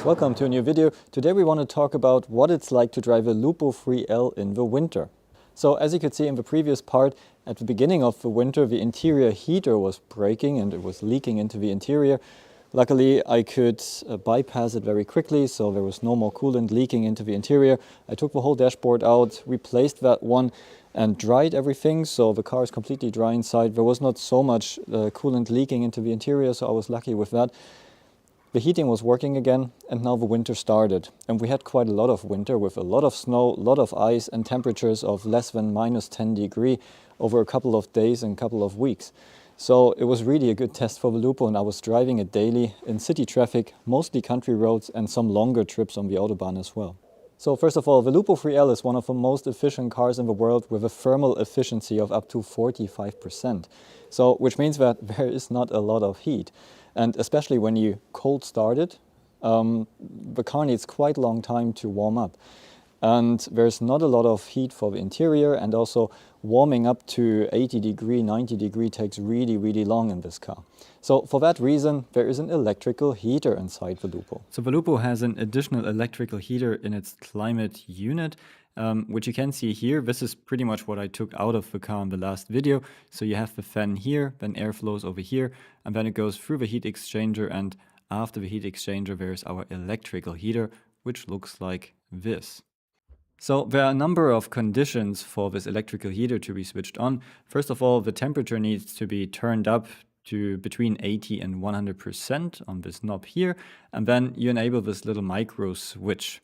Welcome to a new video. Today we want to talk about what it's like to drive a Lupo 3L in the winter. So as you could see in the previous part, at the beginning of the winter the interior heater was breaking and it was leaking into the interior. Luckily I could bypass it very quickly, so there was no more coolant leaking into the interior. I took the whole dashboard out, replaced that one and dried everything, so the car is completely dry inside. There was not so much coolant leaking into the interior, so I was lucky with that. The heating was working again, and now the winter started. And we had quite a lot of winter with a lot of snow, a lot of ice and temperatures of less than -10 degrees over a couple of days and a couple of weeks. So it was really a good test for the Lupo, and I was driving it daily in city traffic, mostly country roads and some longer trips on the Autobahn as well. So first of all, the Lupo 3L is one of the most efficient cars in the world with a thermal efficiency of up to 45%. So, which means that there is not a lot of heat. And especially when you cold start it, the car needs quite a long time to warm up. And there's not a lot of heat for the interior, and also warming up to 80 degree, 90 degree takes really long in this car. So for that reason, there is an electrical heater inside the Lupo. So the Lupo has an additional electrical heater in its climate unit, which you can see here. This is pretty much what I took out of the car in the last video. So you have the fan here, then air flows over here, and then it goes through the heat exchanger, and after the heat exchanger there's our electrical heater, which looks like this. So there are a number of conditions for this electrical heater to be switched on. First of all, the temperature needs to be turned up to between 80 and 100% on this knob here, and then you enable this little micro switch.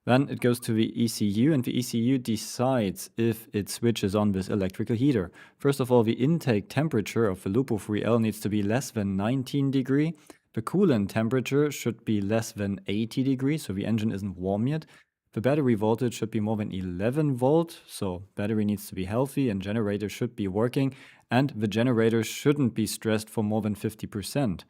Then it goes to the ECU, and the ECU decides if it switches on this electrical heater. First of all, the intake temperature of the Lupo 3L needs to be less than 19 degrees. The coolant temperature should be less than 80 degrees, so the engine isn't warm yet. The battery voltage should be more than 11 volt, so battery needs to be healthy and generator should be working, and the generator shouldn't be stressed for more than 50%.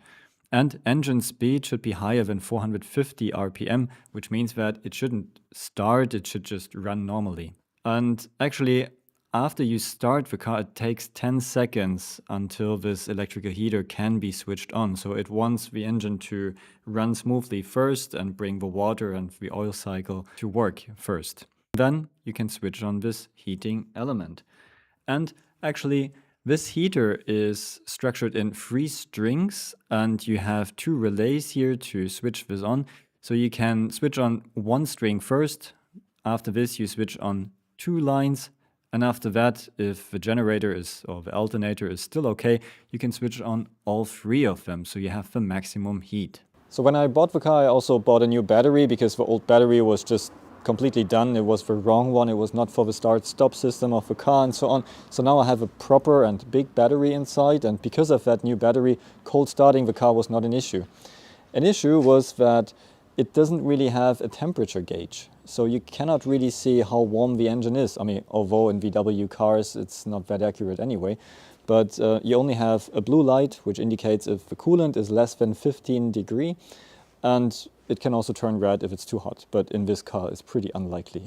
And engine speed should be higher than 450 RPM, which means that it shouldn't start, it should just run normally. And actually, after you start the car, it takes 10 seconds until this electrical heater can be switched on. So it wants the engine to run smoothly first and bring the water and the oil cycle to work first. Then you can switch on this heating element. And actually, this heater is structured in 3 strings, and you have 2 relays here to switch this on. So you can switch on 1 string first. After this, you switch on 2 lines. And after that, if the generator is, or the alternator is still okay, you can switch on all 3 of them, so you have the maximum heat. So when I bought the car, I also bought a new battery, because the old battery was just completely done. It was the wrong one, it was not for the start-stop system of the car and so on. So now I have a proper and big battery inside, and because of that new battery, cold starting the car was not an issue. An issue was that it doesn't really have a temperature gauge. So you cannot really see how warm the engine is. I mean, although in VW cars it's not that accurate anyway. But you only have a blue light, which indicates if the coolant is less than 15 degrees. And it can also turn red if it's too hot. But in this car it's pretty unlikely.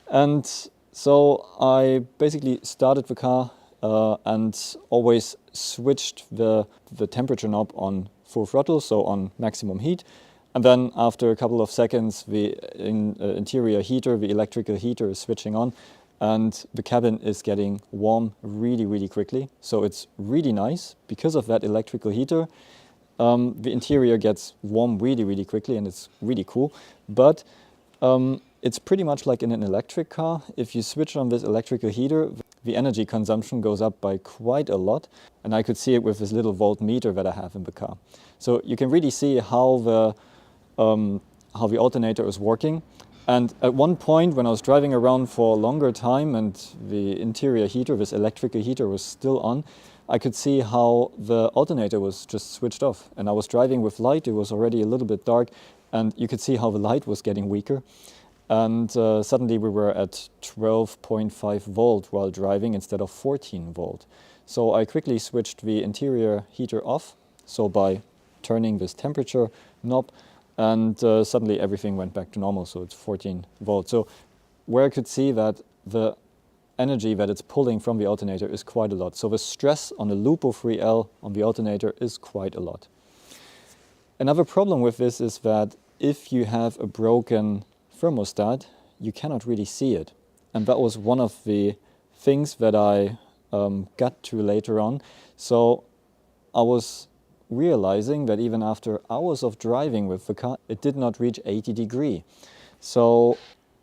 And so I basically started the car and always switched the temperature knob on full throttle, so on maximum heat. And then after a couple of seconds, the interior heater, the electrical heater is switching on, and the cabin is getting warm really quickly. So it's really nice. Because of that electrical heater, the interior gets warm really quickly, and it's really cool. But it's pretty much like in an electric car. If you switch on this electrical heater, the energy consumption goes up by quite a lot. And I could see it with this little voltmeter that I have in the car. So you can really see how the alternator is working. And at one point when I was driving around for a longer time and the interior heater, this electrical heater, was still on, I could see how the alternator was just switched off. And I was driving with light, it was already a little bit dark, and you could see how the light was getting weaker. And suddenly we were at 12.5 volt while driving instead of 14 volt. So I quickly switched the interior heater off, so by turning this temperature knob, and suddenly everything went back to normal, so it's 14 volts. So where I could see that the energy that it's pulling from the alternator is quite a lot. So the stress on the Lupo 3L on the alternator is quite a lot. Another problem with this is that if you have a broken thermostat, you cannot really see it. And that was one of the things that I got to later on. So I was realizing that even after hours of driving with the car, it did not reach 80 degrees. So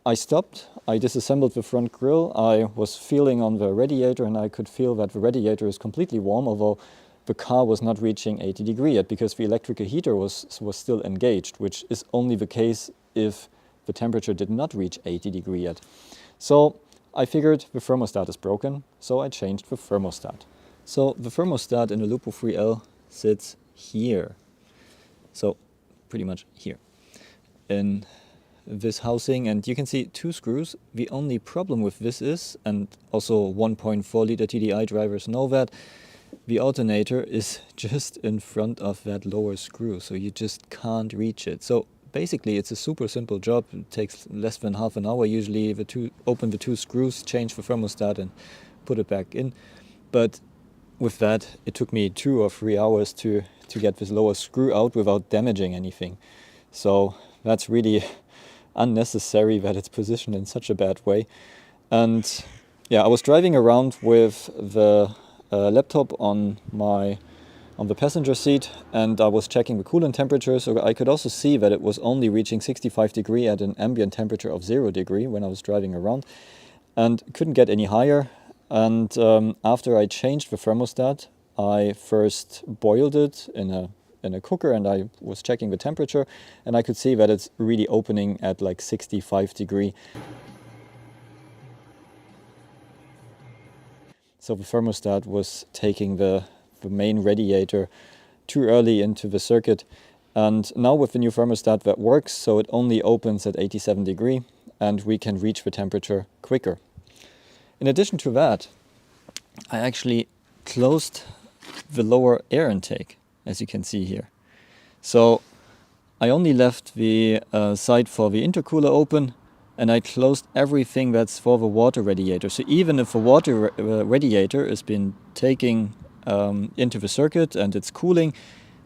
I stopped, I disassembled the front grille, I was feeling on the radiator and I could feel that the radiator is completely warm, although the car was not reaching 80 degrees yet because the electrical heater was still engaged, which is only the case if the temperature did not reach 80 degrees yet. So I figured the thermostat is broken, so I changed the thermostat. So the thermostat in the Lupo 3L sits here. So pretty much here in this housing, and you can see 2 screws. The only problem with this is, and also 1.4 liter TDI drivers know that, the alternator is just in front of that lower screw, so you just can't reach it. So basically it's a super simple job. It takes less than half an hour usually. Open the 2 screws, change the thermostat and put it back in. But with that it took me 2 or 3 hours to get this lower screw out without damaging anything. So that's really unnecessary that it's positioned in such a bad way. And yeah, I was driving around with the laptop on the passenger seat, and I was checking the coolant temperature, so I could also see that it was only reaching 65 degrees at an ambient temperature of 0 degree when I was driving around, and couldn't get any higher. And after I changed the thermostat, I first boiled it in a cooker, and I was checking the temperature, and I could see that it's really opening at like 65 degrees. So the thermostat was taking the main radiator too early into the circuit. And now with the new thermostat that works, so it only opens at 87 degrees and we can reach the temperature quicker. In addition to that, I actually closed the lower air intake, as you can see here. So I only left the side for the intercooler open, and I closed everything that's for the water radiator. So even if the water radiator has been taking into the circuit and it's cooling,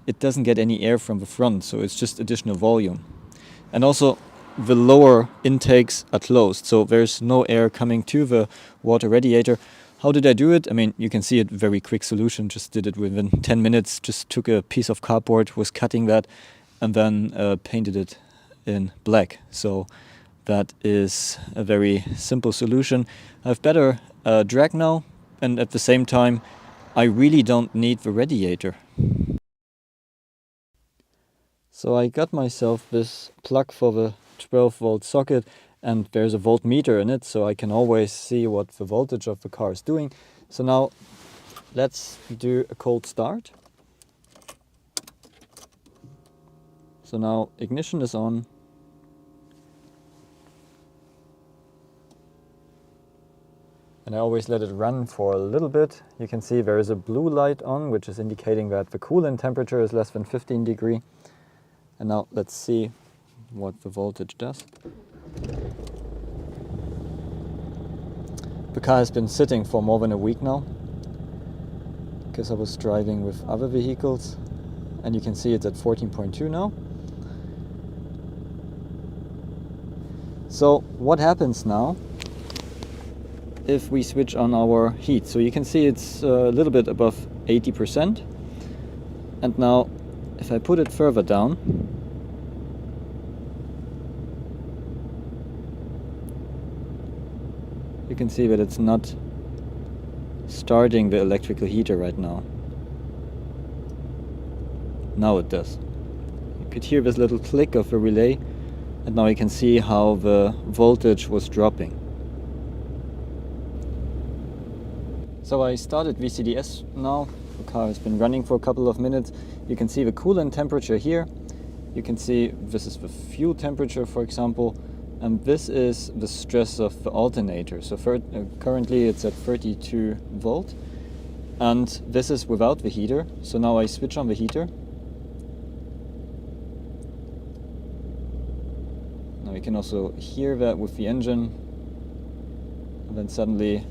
it doesn't get any air from the front, so it's just additional volume. And also the lower intakes are closed, so there's no air coming to the water radiator. How did I do it? I mean, you can see it, very quick solution, just did it within 10 minutes, just took a piece of cardboard, was cutting that, and then painted it in black. So that is a very simple solution. I have better drag now, and at the same time I really don't need the radiator. So I got myself this plug for the 12 volt socket, and there's a voltmeter in it, so I can always see what the voltage of the car is doing. So now let's do a cold start. So now ignition is on. And I always let it run for a little bit. You can see there is a blue light on, which is indicating that the coolant temperature is less than 15 degrees. And now let's see what the voltage does. The car has been sitting for more than a week now, because I was driving with other vehicles, and you can see it's at 14.2 now. So what happens now if we switch on our heat? So you can see it's a little bit above 80%. And now if I put it further down, you can see that it's not starting the electrical heater right now. Now it does. You could hear this little click of the relay, and now you can see how the voltage was dropping. So I started VCDS now. The car has been running for a couple of minutes. You can see the coolant temperature here. You can see this is the fuel temperature, for example, and this is the stress of the alternator. So currently it's at 32 volt, and this is without the heater. So now I switch on the heater. Now you can also hear that with the engine, and then suddenly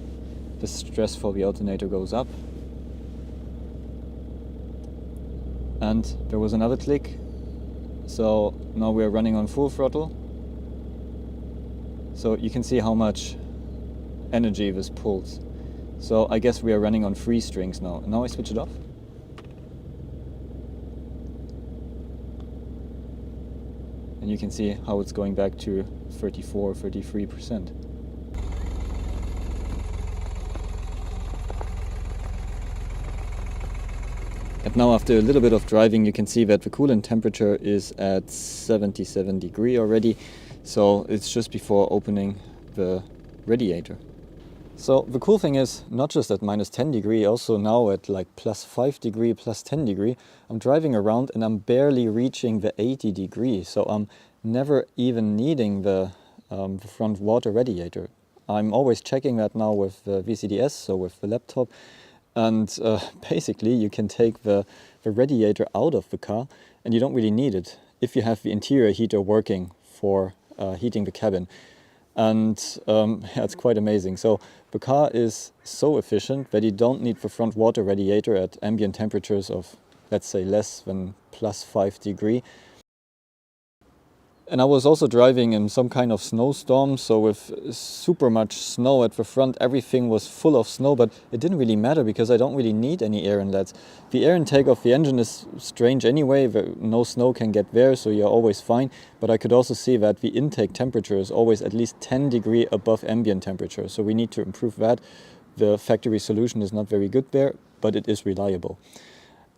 the stress for the alternator goes up. And there was another click. So now we are running on full throttle. So you can see how much energy this pulls. So I guess we are running on 3 strings now. Now I switch it off. And you can see how it's going back to 34, 33%. And now after a little bit of driving, you can see that the coolant temperature is at 77 degrees already. So it's just before opening the radiator. So the cool thing is, not just at minus 10 degrees, also now at like plus 5 degrees, plus 10 degrees, I'm driving around and I'm barely reaching the 80 degrees. So I'm never even needing the front water radiator. I'm always checking that now with the VCDS, so with the laptop. And basically you can take the radiator out of the car and you don't really need it if you have the interior heater working for heating the cabin. And yeah, it's quite amazing. So the car is so efficient that you don't need the front water radiator at ambient temperatures of, let's say, less than plus 5 degrees. And I was also driving in some kind of snowstorm, so with super much snow at the front, everything was full of snow, but it didn't really matter because I don't really need any air inlets. The air intake of the engine is strange anyway, no snow can get there, so you're always fine. But I could also see that the intake temperature is always at least 10 degrees above ambient temperature, so we need to improve that. The factory solution is not very good there, but it is reliable.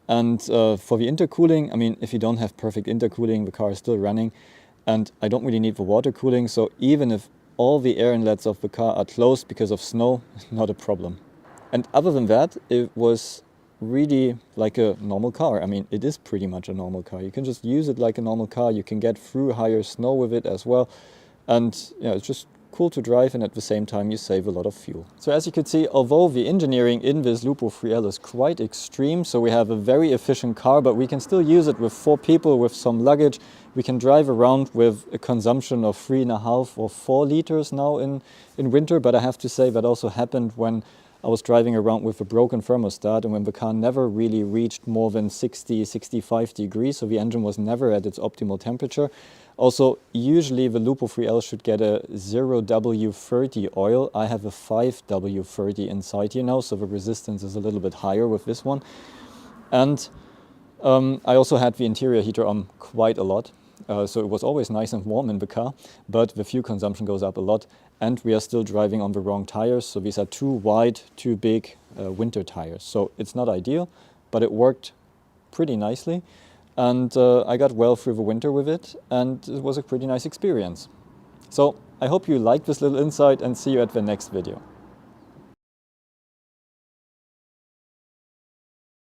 And for the intercooling, I mean, if you don't have perfect intercooling, the car is still running. And I don't really need the water cooling, so even if all the air inlets of the car are closed because of snow, not a problem. And other than that, it was really like a normal car. I mean, it is pretty much a normal car. You can just use it like a normal car. You can get through higher snow with it as well. And yeah, it's just cool to drive, and at the same time you save a lot of fuel. So as you can see, although the engineering in this Lupo 3L is quite extreme, so we have a very efficient car, but we can still use it with 4 people with some luggage. We can drive around with a consumption of 3.5 or 4 liters now in winter, but I have to say that also happened when I was driving around with a broken thermostat and when the car never really reached more than 60, 65 degrees, so the engine was never at its optimal temperature. Also, usually the Lupo 3L should get a 0W30 oil. I have a 5W30 inside here now, so the resistance is a little bit higher with this one. And I also had the interior heater on quite a lot. So it was always nice and warm in the car, but the fuel consumption goes up a lot, and we are still driving on the wrong tires. So these are too wide, too big winter tires. So it's not ideal, but it worked pretty nicely. And I got well through the winter with it, and it was a pretty nice experience. So I hope you liked this little insight, and see you at the next video.